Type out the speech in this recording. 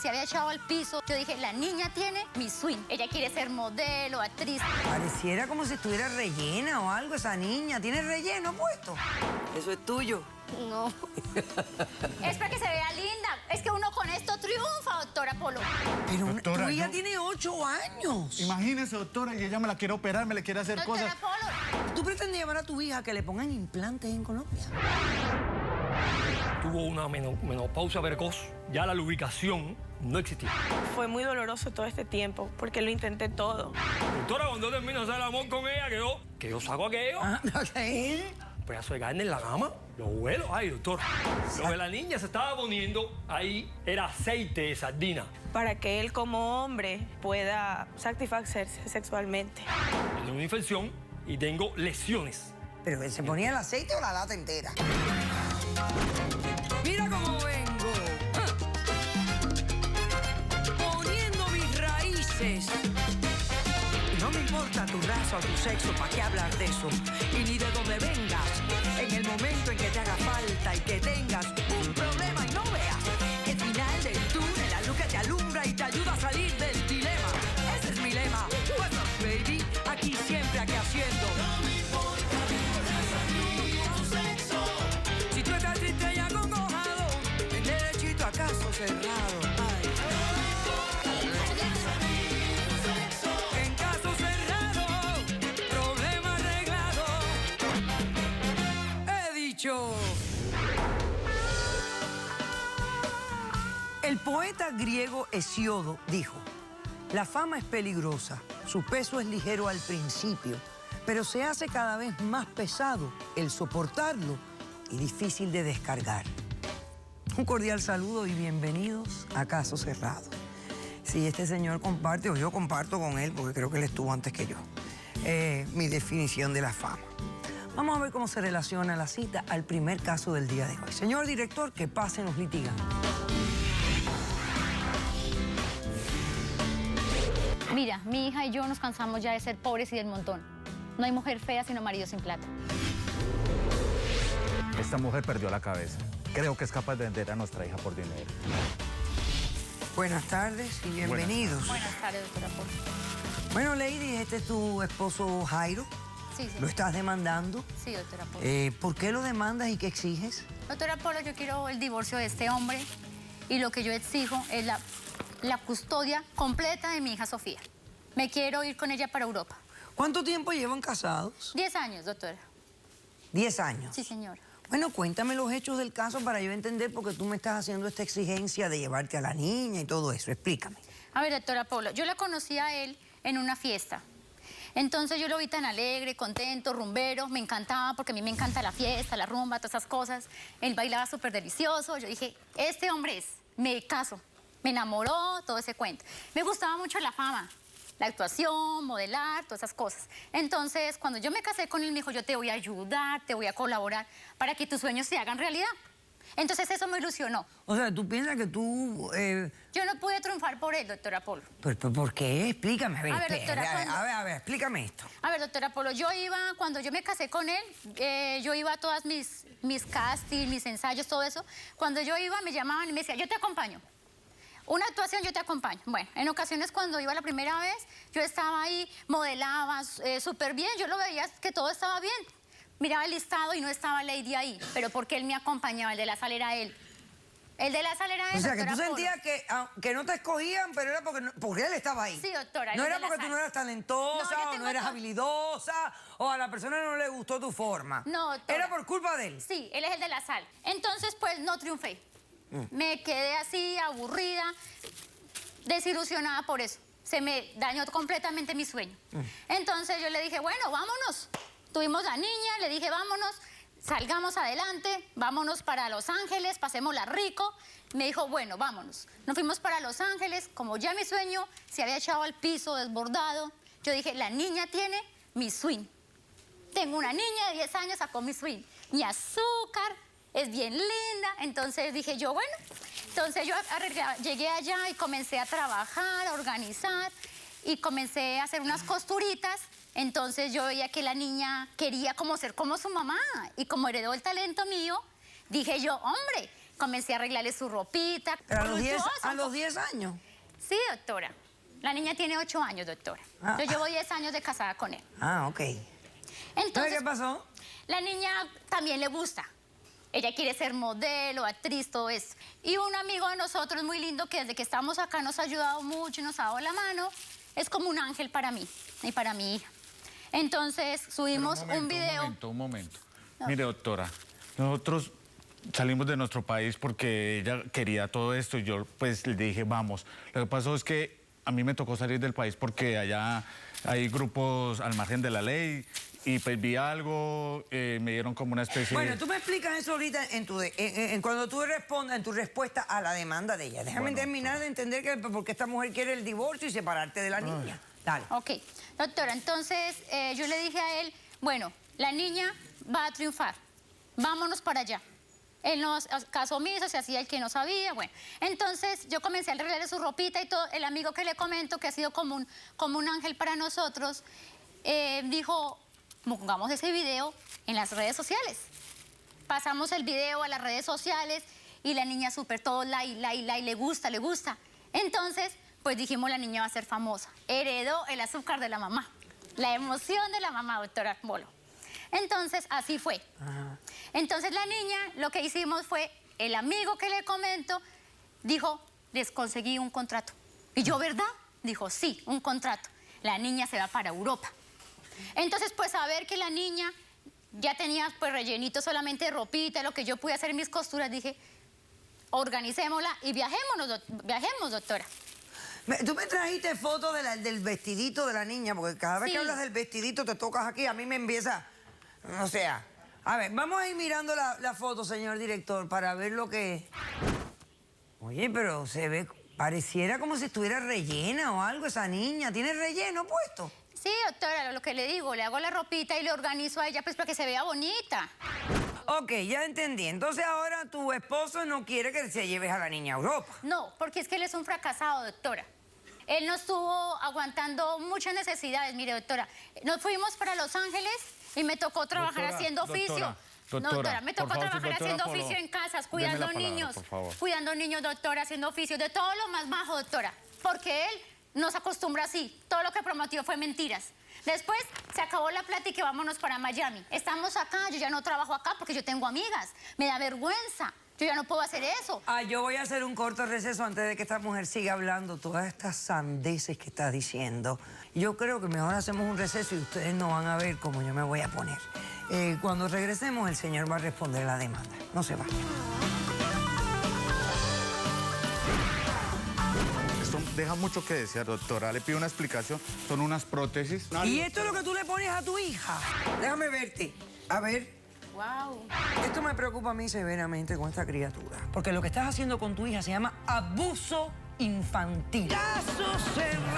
se había echado al piso. Yo dije, la niña tiene mi swing. Ella quiere ser modelo, actriz. Pareciera como si estuviera rellena o algo esa niña. ¿Tiene relleno puesto? Eso es tuyo. No. Es para que se vea linda. Es que uno con esto triunfa, doctora Polo. Pero Doctora, tu hija yo- tiene 8 años. Imagínese, doctora, y ella me la quiere operar, me le quiere hacer Doctora cosas. Polo. ¿Tú pretendes llevar a tu hija a que le pongan implantes en Colombia? Tuvo una menopausia precoz, ya la lubricación no existía. Fue muy doloroso todo este tiempo porque lo intenté todo. Doctora, cuando termino de hacer el amor con ella, que yo saco aquello, Ah, ok. pedazo de carne en la cama, lo huelo. Ay, doctor, lo que la niña se estaba poniendo ahí era aceite de sardina. Para que él como hombre pueda satisfacerse sexualmente. Tengo una infección y tengo lesiones. ¿Pero se ponía el aceite o la lata entera? Mira cómo vengo. Poniendo mis raíces. Y no me importa tu raza o tu sexo, ¿para qué hablar de eso? Y ni de dónde vengas. En el momento en que te haga falta y que tengas un problema y no veas el final del túnel, la luz que te alumbra y te ayuda a salir del dilema. Ese es mi lema. What's up, baby? Aquí siempre, aquí haciendo. Si tú estás triste y acongojado, en derechito a caso cerrado. Ay. En caso cerrado, problema arreglado. He dicho. El poeta griego Hesiodo dijo: la fama es peligrosa, su peso es ligero al principio, pero se hace cada vez más pesado el soportarlo y difícil de descargar. Un cordial saludo y bienvenidos a Caso Cerrado. Si este señor comparte, o yo comparto con él, porque creo que él estuvo antes que yo, mi definición de la fama. Vamos a ver cómo se relaciona la cita al primer caso del día de hoy. Señor director, que pasen los litigantes. Mira, mi hija y yo nos cansamos ya de ser pobres y del montón. No hay mujer fea sino marido sin plata. Esta mujer perdió la cabeza. Creo que es capaz de vender a nuestra hija por dinero. Buenas tardes y bienvenidos. Buenas tardes, doctora Polo. Bueno, Lady, este es tu esposo Jairo. Sí, sí. ¿Lo estás demandando? Sí, doctora Polo. ¿Por qué lo demandas y qué exiges? Doctora Polo, yo quiero el divorcio de este hombre y lo que yo exijo es la custodia completa de mi hija Sofía. Me quiero ir con ella para Europa. ¿Cuánto tiempo llevan casados? 10 años, doctora. 10 años. Sí, señora. Bueno, cuéntame los hechos del caso para yo entender por qué tú me estás haciendo esta exigencia de llevarte a la niña y todo eso. Explícame. A ver, doctora Polo, yo la conocí a él en una fiesta. Entonces yo lo vi tan alegre, contento, rumbero, me encantaba porque a mí me encanta la fiesta, la rumba, todas esas cosas. Él bailaba súper delicioso. Yo dije, este hombre es, me caso. Me enamoró, todo ese cuento. Me gustaba mucho la fama, la actuación, modelar, todas esas cosas. Entonces, cuando yo me casé con él, me dijo, yo te voy a ayudar, te voy a colaborar para que tus sueños se hagan realidad. Entonces eso me ilusionó. O sea, ¿tú piensas que tú... Yo no pude triunfar por él, doctora Polo. ¿Por qué? Explícame. A ver, A ver, doctora, ¿cuándo? a ver, explícame esto. A ver, doctora Polo, cuando yo me casé con él, yo iba a todas mis castings, mis ensayos, todo eso. Cuando yo iba, me llamaban y me decían, yo te acompaño. Una actuación yo te acompaño. Bueno, en ocasiones cuando iba la primera vez, yo estaba ahí, modelaba súper bien, yo lo veía que todo estaba bien. Miraba el listado y no estaba Lady ahí, pero porque él me acompañaba, el de la sala era él. El de la sala era él, O sea, que tú doctora Polo. sentías que no te escogían, pero era porque él estaba ahí. Sí, doctora. No el era de la porque tú sala. no eras talentosa, No, yo o tengo no eras todo. habilidosa, o a la persona no le gustó tu forma. No, doctora. Era por culpa de él. Sí, él es el de la sala. Entonces, pues, no triunfé. Me quedé así, aburrida, desilusionada por eso. Se me dañó completamente mi sueño. Entonces yo le dije, bueno, vámonos. Tuvimos la niña, le dije, vámonos, salgamos adelante, vámonos para Los Ángeles, pasémosla rico. Me dijo, bueno, vámonos. Nos fuimos para Los Ángeles, como ya mi sueño se había echado al piso desbordado. Yo dije, la niña tiene mi swing. Tengo una niña de 10 años, sacó mi swing. Mi azúcar, es bien linda. Entonces dije yo, bueno, entonces yo llegué allá y comencé a trabajar, a organizar y comencé a hacer unas costuritas. Entonces yo veía que la niña quería como ser como su mamá y como heredó el talento mío, dije yo, hombre, comencé a arreglarle su ropita. Pero a los Voluptuosa. 10 años. Sí, doctora. La niña tiene 8 años, doctora. Ah. Yo llevo 10 años de casada con él. Ah, ok. Entonces, ¿Qué pasó? la niña también le gusta. Ella quiere ser modelo, actriz, todo eso. Y un amigo de nosotros muy lindo que desde que estamos acá nos ha ayudado mucho y nos ha dado la mano, es como un ángel para mí y para mi hija. Entonces subimos un video. Un momento. Mire, doctora, nosotros salimos de nuestro país porque ella quería todo esto y yo pues le dije, vamos. Lo que pasó es que a mí me tocó salir del país porque allá hay grupos al margen de la ley y pues vi algo, me dieron como una especie Bueno, de... tú me explicas eso ahorita cuando tú respondas en tu respuesta a la demanda de ella. Déjame terminar de entender que porque esta mujer quiere el divorcio y separarte de la niña. Dale. Ok, doctora, entonces yo le dije a él, bueno, la niña va a triunfar, vámonos para allá. Él nos casó omiso, se hacía el que no sabía, bueno. Entonces yo comencé a arreglarle su ropita y todo. El amigo que le comento, que ha sido como un ángel para nosotros, dijo, pongamos ese video en las redes sociales. Pasamos el video a las redes sociales y la niña súper todo like, le gusta. Entonces, pues dijimos, la niña va a ser famosa. Heredó el azúcar de la mamá, la emoción de la mamá, doctora Bolo. Entonces, así fue. Ajá. Entonces, la niña, lo que hicimos fue, el amigo que le comento, dijo, les conseguí un contrato. Y yo, ¿verdad? Dijo, sí, un contrato. La niña se va para Europa. Entonces, pues, a ver que la niña ya tenía, pues, rellenito solamente de ropita, lo que yo pude hacer en mis costuras, dije, organicémosla y viajemos, doctora. Tú me trajiste fotos del vestidito de la niña, porque cada vez Sí. que hablas del vestidito te tocas aquí, a mí me empieza... O sea, a ver, vamos a ir mirando la foto, señor director, para ver lo que... Oye, pero se ve, pareciera como si estuviera rellena o algo esa niña. ¿Tiene relleno puesto? Sí, doctora, lo que le digo, le hago la ropita y le organizo a ella, pues, para que se vea bonita. Ok, ya entendí. Entonces ahora tu esposo no quiere que se lleves a la niña a Europa. No, porque es que él es un fracasado, doctora. Él no estuvo aguantando muchas necesidades. Mire, doctora, nos fuimos para Los Ángeles y me tocó trabajar Doctora, haciendo oficio. doctora, No, doctora, me por tocó favor, trabajar doctora, haciendo por oficio favor. en casas, Deme cuidando la palabra, niños. por favor. Cuidando niños, doctora, haciendo oficio, de todo lo más bajo, doctora. Porque él nos acostumbra así. Todo lo que prometió fue mentiras. Después se acabó la plata y que vámonos para Miami. Estamos acá, yo ya no trabajo acá porque yo tengo amigas. Me da vergüenza. Yo ya no puedo hacer eso. Ah, yo voy a hacer un corto receso antes de que esta mujer siga hablando todas estas sandeces que está diciendo. Yo creo que mejor hacemos un receso y ustedes no van a ver cómo yo me voy a poner. Cuando regresemos, el señor va a responder la demanda. No se va. Esto deja mucho que desear, doctora. Le pido una explicación. Son unas prótesis. ¿Y esto es lo que tú le pones a tu hija? Déjame verte. A ver. Wow. Esto me preocupa a mí severamente con esta criatura. Porque lo que estás haciendo con tu hija se llama abuso infantil. ¡Caso cerrado!